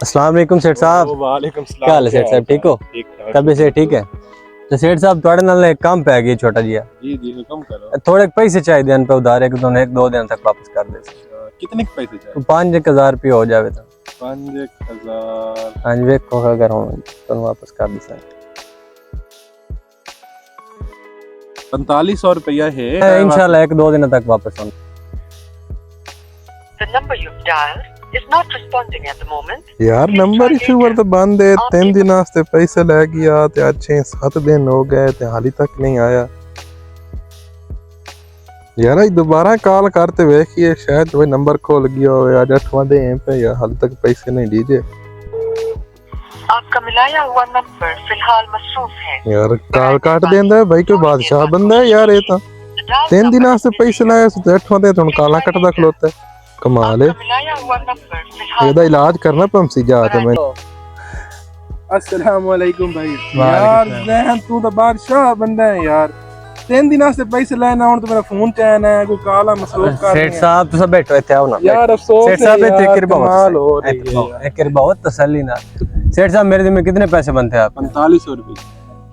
अस्सलाम वालेकुम सेठ साहब। वालेकुम सलाम। क्या हाल है सेठ साहब, ठीक हो? तबीयत से ठीक है? तो सेठ साहब थोड़े नाल एक काम पे आ गई छोटा जिया। जी जी हुक्म करो। थोड़े पैसे चाहिए दिन पे उधार एक दो दिन तक वापस कर दे। कितने के पैसे चाहिए? 5,000 रुपये हो जावे तो 5,000। हाँ जी वेखो अगर हो तो वापस कर दे सर। 4500 रुपया है इंशाल्लाह एक दो दिन तक वापस हो। The number you've dialed is not responding at the moment. यार नंबर इशू पर तो बंद है। 3 दिन वास्ते पैसे ले गया ते आज 6-7 दिन हो गए ते हाली तक नहीं आया। यार आज दोबारा कॉल करते देखिए शायद वही नंबर खोल गया हो। आज 8वां दिन पे या हाल तक पैसे नहीं दीजिए। आपका मिलाया हुआ नंबर फिलहाल मसरूफ है। यार कॉल काट देंदा है भाई, कोई बादशाह बंदा है यार। ये तो 3 दिन वास्ते पैसे लाए तो 8वां दिन तुम काला कटदा खलोता है। कमाल है। मिलाया हुआ नंबर फिलहाल ਇਹਦਾ इलाज करना पमसी जा तो मैं। अस्सलाम वालेकुम भाई। यार जहन तू तो बादशाह बंदा है यार। 3 दिन से पैसे लेना और तो मेरा फोन चैन है कोई काला मसरूफ कर सेठ साहब तो सब बैठो इथे आओ ना यार। अफसोस सेठ साहब है यार, कमाल हो एक रही है। एक बहुत तसल्ली ना। सेठ साहब मेरे दिन में कितने पैसे बनते हैं आप? 4500 रुपये।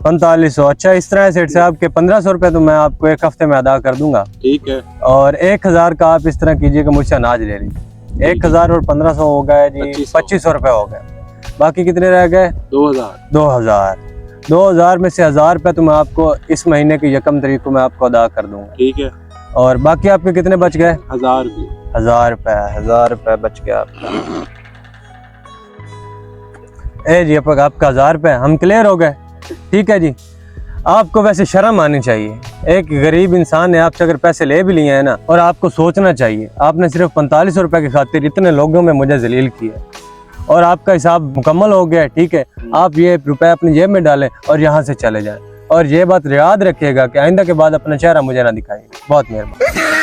4500। अच्छा इस तरह है सेठ साहब के 1500 रुपए तो मैं आपको एक हफ्ते में अदा कर दूंगा। ठीक है। और 1000 का आप इस तरह कीजिए कि मुझसे अनाज ले लीजिए। 1000 और 1500 हो गए जी 2500 रुपए हो गए। बाकी कितने रह गए? 2000 में से 1000 रुपए तो मैं आपको इस महीने की 1 तारीख को मैं आपको अदा कर दूंगा। ठीक है। और बाकी आपके कितने बच गए? 1000 रुपये। 1000 रुपए बच गया आपका। ए जी आपका 1000 रुपए हम क्लियर हो गए। ठीक है जी। आपको वैसे शर्म आनी चाहिए। एक गरीब इंसान ने आपसे अगर पैसे ले भी लिए हैं ना, और आपको सोचना चाहिए आपने सिर्फ 4500 रुपए की खातिर इतने लोगों में मुझे जलील किया और आपका हिसाब मुकम्मल हो गया। ठीक है, आप ये रुपए अपनी जेब में डालें और यहाँ से चले जाएं। और ये बात याद रखिएगा कि आइंदा के बाद अपना चेहरा मुझे ना दिखाइए। बहुत मेहरबानी।